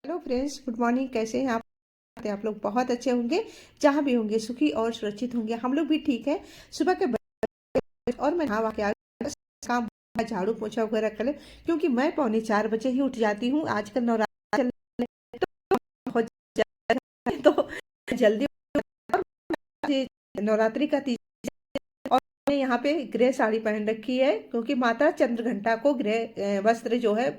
Hello friends, good morning. कैसे हैं आप लोग? बहुत अच्छे होंगे। जहाँ भी होंगे सुखी और सुरक्षित होंगे। हम लोग भी ठीक है। सुबह के और मैं नहा के आ गई, बस काम झाड़ू पोछा वगैरह कर ले, क्योंकि मैं 3:45 बजे ही उठ जाती हूँ। आजकल नवरात्र चल रहे हैं, तो बहुत ज्यादा तो जल्दी नवरात्रि का और मैंने यहाँ पे ग्रे साड़ी पहन रखी है, क्योंकि माता चंद्रघंटा को ग्रे वस्त्र जो है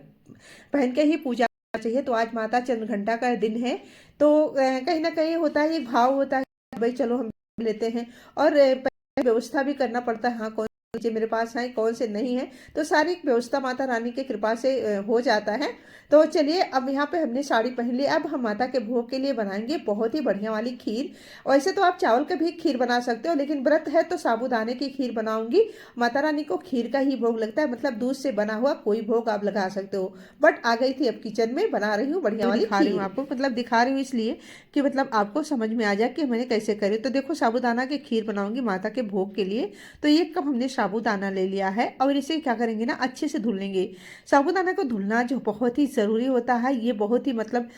पहन के ही पूजा करना चाहिए। तो आज माता चंद्रघंटा का दिन है। तो कहीं ना कहीं होता है, एक भाव होता है, भाई चलो हम लेते हैं। और व्यवस्था भी करना पड़ता है, हाँ कौन से चीज़ें मेरे पास है कौन से नहीं है। तो सारी व्यवस्था माता रानी की कृपा से हो जाता है। तो चलिए, अब यहाँ पे हमने साड़ी पहन ली। अब हम माता के भोग के लिए बनाएंगे बहुत ही बढ़िया वाली खीर। वैसे तो आप चावल का भी खीर बना सकते हो, लेकिन व्रत है तो साबूदाने की खीर बनाऊंगी। माता रानी को खीर का ही भोग लगता है, मतलब दूध से बना हुआ कोई भोग आप लगा सकते हो। बट आ गई थी अब किचन में, बना रही हूँ बढ़िया वाली दिखा रही हूँ आपको, मतलब दिखा रही हूँ इसलिए कि मतलब आपको समझ में आ जाए कि मैंने कैसे करी। तो देखो, साबूदाना की खीर बनाऊंगी माता के भोग के लिए। तो 1 कप हमने साबूदाना ले लिया है, और इसे क्या करेंगे ना, अच्छे से धुल लेंगे। साबूदाना को धुलना जो बहुत ही ज़रूरी होता है, ये बहुत ही मतलब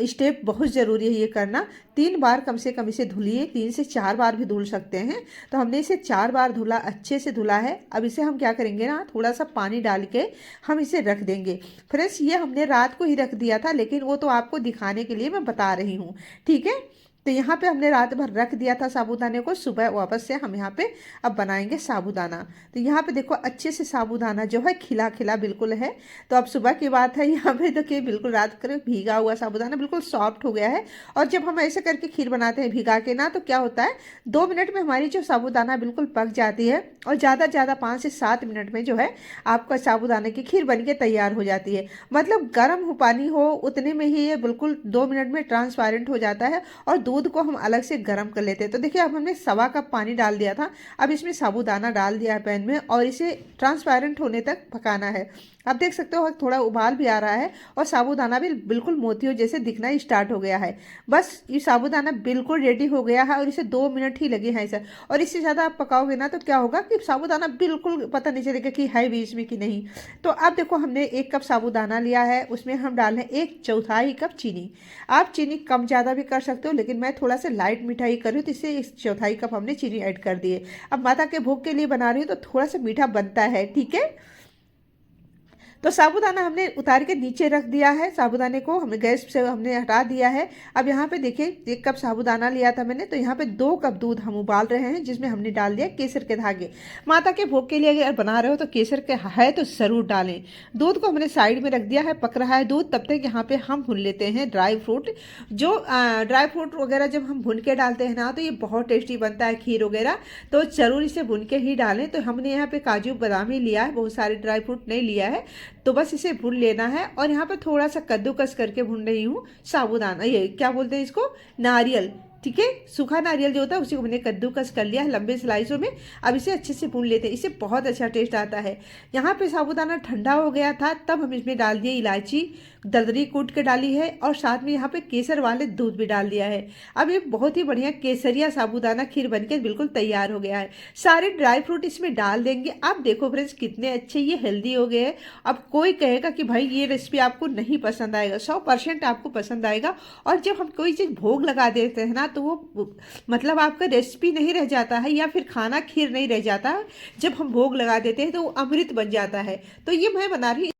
स्टेप बहुत ज़रूरी है ये करना। 3 बार कम से कम इसे धुलिए, 3 से 4 बार भी धुल सकते हैं। तो हमने इसे 4 बार धुला, अच्छे से धुला है। अब इसे हम क्या करेंगे ना, थोड़ा सा पानी डाल के हम इसे रख देंगे। फ्रेंड्स, ये हमने रात को ही रख दिया था, लेकिन वो तो आपको दिखाने के लिए मैं बता रही हूँ, ठीक है। तो यहाँ पे हमने रात भर रख दिया था साबूदाने को, सुबह वापस से हम यहाँ पे अब बनाएंगे साबूदाना। तो यहाँ पे देखो, अच्छे से साबूदाना जो है खिला खिला बिल्कुल है। तो अब सुबह की बात है, यहाँ पे देखिए बिल्कुल रात कर भीगा हुआ साबूदाना बिल्कुल सॉफ्ट हो गया है। और जब हम ऐसे करके खीर बनाते हैं भिगा के ना, तो क्या होता है, 2 मिनट में हमारी जो साबूदाना बिल्कुल पक जाती है। और ज़्यादा से ज़्यादा 5 से 7 मिनट में जो है आपका साबूदाने की खीर बन के तैयार हो जाती है। मतलब गर्म हो पानी हो उतने में ही ये बिल्कुल 2 मिनट में ट्रांसपेरेंट हो जाता है। और दूध को हम अलग से गर्म कर लेते हैं। तो देखिए, अब हमने 1.25 कप पानी डाल दिया था। अब इसमें साबूदाना डाल दिया है पैन में, और इसे ट्रांसपेरेंट होने तक पकाना है। अब देख सकते हो थोड़ा उबाल भी आ रहा है, और साबूदाना भी बिल्कुल मोतियों जैसे दिखना स्टार्ट हो गया है। बस ये साबूदाना बिल्कुल रेडी हो गया है, और इसे 2 मिनट ही लगे हैं इसे। और इससे ज़्यादा आप पकाओगे ना, तो क्या होगा कि साबूदाना बिल्कुल पता नहीं चलेगा कि है भी इसमें कि नहीं। तो अब देखो, हमने 1 कप साबूदाना लिया है, उसमें हम डाल रहे हैं 1/4 कप चीनी। आप चीनी कम ज़्यादा भी कर सकते हो, लेकिन मैं थोड़ा सा लाइट मिठाई कर रही हूँ, तो इससे 1/4 कप हमने चीनी ऐड कर दिए। अब माता के भोग के लिए बना रही हूँ, तो थोड़ा सा मीठा बनता है, ठीक है। तो साबूदाना हमने उतार के नीचे रख दिया है, साबूदाने को हमने गैस से हमने हटा दिया है। अब यहाँ पे देखिए, 1 कप साबूदाना लिया था मैंने, तो यहाँ पे 2 कप दूध हम उबाल रहे हैं, जिसमें हमने डाल दिया केसर के धागे। माता के भोग के लिए अगर बना रहे हो तो केसर के है तो ज़रूर डालें। दूध को हमने साइड में रख दिया है, पक रहा है दूध। तब तक यहाँ पे हम भून लेते हैं ड्राई फ्रूट। जो ड्राई फ्रूट वगैरह जब हम भून के डालते हैं ना, तो ये बहुत टेस्टी बनता है खीर वगैरह। तो ज़रूर इसे भून के ही डालें। तो हमने यहाँ पे काजू बादाम ही लिया है, बहुत सारे ड्राई फ्रूट नहीं लिया है। तो बस इसे भून लेना है। और यहाँ पे थोड़ा सा कद्दूकस करके भून रही हूँ साबूदाना, ये क्या बोलते हैं इसको, नारियल, ठीक है। सूखा नारियल जो होता है उसी को मैंने कद्दूकस कर लिया है लंबे स्लाइसों में। अब इसे अच्छे से भून लेते हैं, इससे बहुत अच्छा टेस्ट आता है। यहाँ पे साबूदाना ठंडा हो गया था, तब हम इसमें डाल दिए इलायची, दरदरी कूट के डाली है, और साथ में यहाँ पे केसर वाले दूध भी डाल दिया है। अब ये बहुत ही बढ़िया केसरिया साबूदाना खीर बनके बिल्कुल तैयार हो गया है। सारे ड्राई फ्रूट इसमें डाल देंगे। अब देखो फ्रेंड्स, कितने अच्छे ये हेल्दी हो गए हैं। अब कोई कहेगा कि भाई ये रेसिपी आपको नहीं पसंद आएगा, 100% आपको पसंद आएगा। और जब हम कोई चीज़ भोग लगा देते हैं ना, तो वो मतलब आपका रेसिपी नहीं रह जाता है, या फिर खाना खीर नहीं रह जाता। जब हम भोग लगा देते हैं तो वो अमृत बन जाता है। तो ये मैं बना रही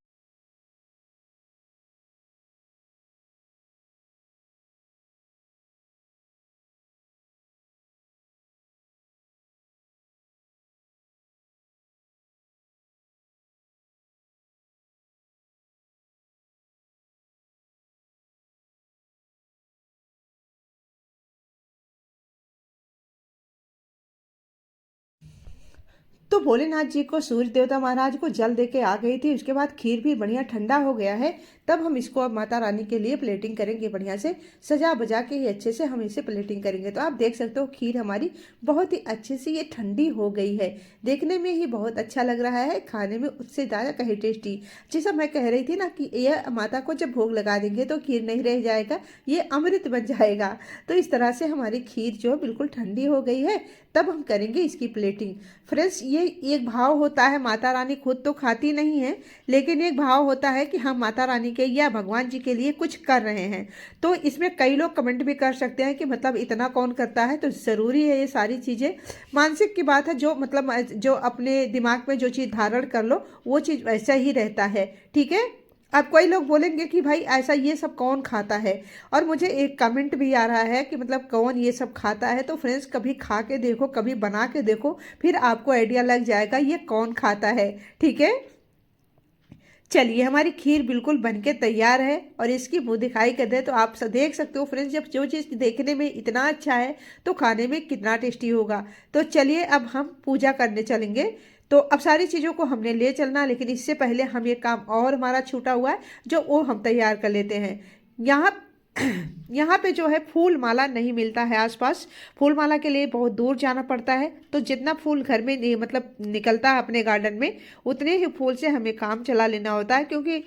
तो भोलेनाथ जी को, सूर्य देवता महाराज को जल दे के आ गई थी। उसके बाद खीर भी बढ़िया ठंडा हो गया है। तब हम इसको अब माता रानी के लिए प्लेटिंग करेंगे, बढ़िया से सजा बजा के ही अच्छे से हम इसे प्लेटिंग करेंगे। तो आप देख सकते हो खीर हमारी बहुत ही अच्छे से ये ठंडी हो गई है। देखने में ही बहुत अच्छा लग रहा है, खाने में उससे ज़्यादा कहीं टेस्टी। जैसा मैं कह रही थी ना कि यह माता को जब भोग लगा देंगे तो खीर नहीं रह जाएगा, ये अमृत बन जाएगा। तो इस तरह से हमारी खीर जो बिल्कुल ठंडी हो गई है, तब हम करेंगे इसकी प्लेटिंग। फ्रेंड्स, ये एक भाव होता है, माता रानी खुद तो खाती नहीं है, लेकिन एक भाव होता है कि हम माता रानी के या भगवान जी के लिए कुछ कर रहे हैं। तो इसमें कई लोग कमेंट भी कर सकते हैं कि मतलब इतना कौन करता है। तो ज़रूरी है ये सारी चीज़ें, मानसिक की बात है, जो मतलब जो अपने दिमाग में जो चीज़ धारण कर लो वो चीज़ वैसा ही रहता है। ठीक है। अब कोई लोग बोलेंगे कि भाई ऐसा ये सब कौन खाता है, और मुझे एक कमेंट भी आ रहा है कि मतलब कौन ये सब खाता है। तो फ्रेंड्स, कभी खा के देखो, कभी बना के देखो, फिर आपको आइडिया लग जाएगा ये कौन खाता है। ठीक है। चलिए, हमारी खीर बिल्कुल बनके तैयार है और इसकी मुंह दिखाई कर दे तो आप देख सकते हो फ्रेंड्स, जब जो चीज़ देखने में इतना अच्छा है तो खाने में कितना टेस्टी होगा। तो चलिए अब हम पूजा करने चलेंगे। तो अब सारी चीज़ों को हमने ले चलना, लेकिन इससे पहले हम ये काम और हमारा छूटा हुआ है जो वो हम तैयार कर लेते हैं। यहाँ यहाँ पे जो है फूल माला नहीं मिलता है आसपास। फूल माला के लिए बहुत दूर जाना पड़ता है। तो जितना फूल घर में नहीं मतलब निकलता है अपने गार्डन में, उतने ही फूल से हमें काम चला लेना होता है। क्योंकि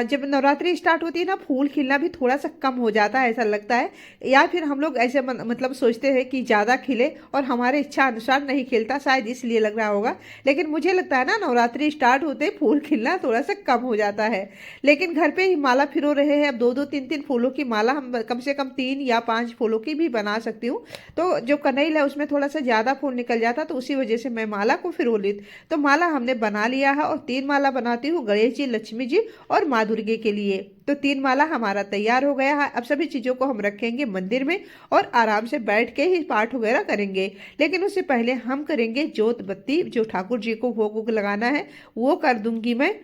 जब नवरात्रि स्टार्ट होती है ना, फूल खिलना भी थोड़ा सा कम हो जाता है ऐसा लगता है। या फिर हम लोग ऐसे मतलब सोचते हैं कि ज़्यादा खिले और हमारे इच्छा अनुसार नहीं खिलता, शायद इसलिए लग रहा होगा। लेकिन मुझे लगता है ना, नवरात्रि स्टार्ट होते फूल खिलना थोड़ा सा कम हो जाता है। लेकिन घर पे ही माला फिरो रहे हैं। अब 2-2 3-3 फूलों की माला हम कम से कम 3 या 5 फूलों की भी बना सकती हूँ। तो जो कनैल है उसमें थोड़ा सा ज़्यादा फूल निकल जाता, तो उसी वजह से मैं माला को फिरो ली। तो माला हमने बना लिया है और 3 माला बनाती हूँ गणेश जी, लक्ष्मी जी और माँ दुर्गे के लिए। तो 3 माला हमारा तैयार हो गया है। अब सभी चीज़ों को हम रखेंगे मंदिर में और आराम से बैठ के ही पाठ वगैरह करेंगे। लेकिन उससे पहले हम करेंगे जोत बत्ती, जो ठाकुर जी को भोग वोग लगाना है वो कर दूंगी मैं।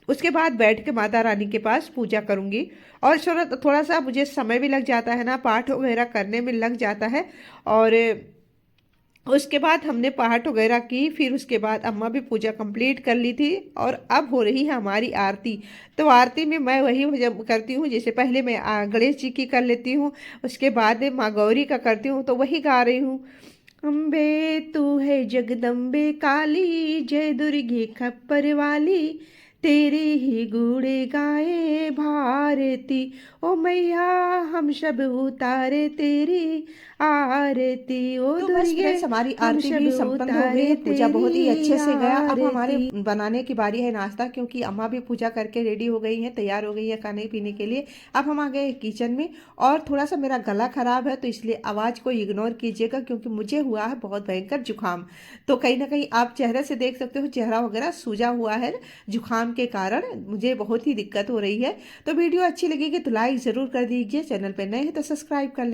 उसके बाद बैठ के माता रानी के पास पूजा करूंगी। और थोड़ा थोड़ा सा मुझे समय भी लग जाता है ना, पाठ वगैरह करने में लग जाता है। और उसके बाद हमने पाठ वगैरह की, फिर उसके बाद अम्मा भी पूजा कंप्लीट कर ली थी। और अब हो रही है हमारी आरती। तो आरती में मैं वही जब करती हूँ, जैसे पहले मैं गणेश जी की कर लेती हूँ, उसके बाद माँ गौरी का करती हूँ, तो वही गा रही हूँ। अम्बे तू है जगदम्बे काली, जय दुर्गे खप्पर वाली, तेरे ही गुणे गाए भारती, ओ मैया हम सब उतारे तेरी आरती, ओ तो बस दुर्गे फ्रेंड्स, हमारी हम आरती सब भी संपन्न हो गई उतारे है। पूजा बहुत ही तेरी अच्छे से गया। अब हमारे आरती। बनाने की बारी है नाश्ता, क्योंकि अम्मा भी पूजा करके रेडी हो गई हैं, तैयार हो गई है खाने पीने के लिए। अब हम आ गए हैं किचन में। और थोड़ा सा मेरा गला खराब है, तो इसलिए आवाज़ को इग्नोर कीजिएगा, क्योंकि मुझे हुआ है बहुत भयंकर जुकाम। तो कहीं ना कहीं आप चेहरे से देख सकते हो, चेहरा वगैरह सूजा हुआ है जुकाम के कारण, मुझे बहुत ही दिक्कत हो रही है। तो वीडियो अच्छी लगेगी तो लाइक ज़रूर कर दीजिए, चैनल पर नए हैं तो सब्सक्राइब कर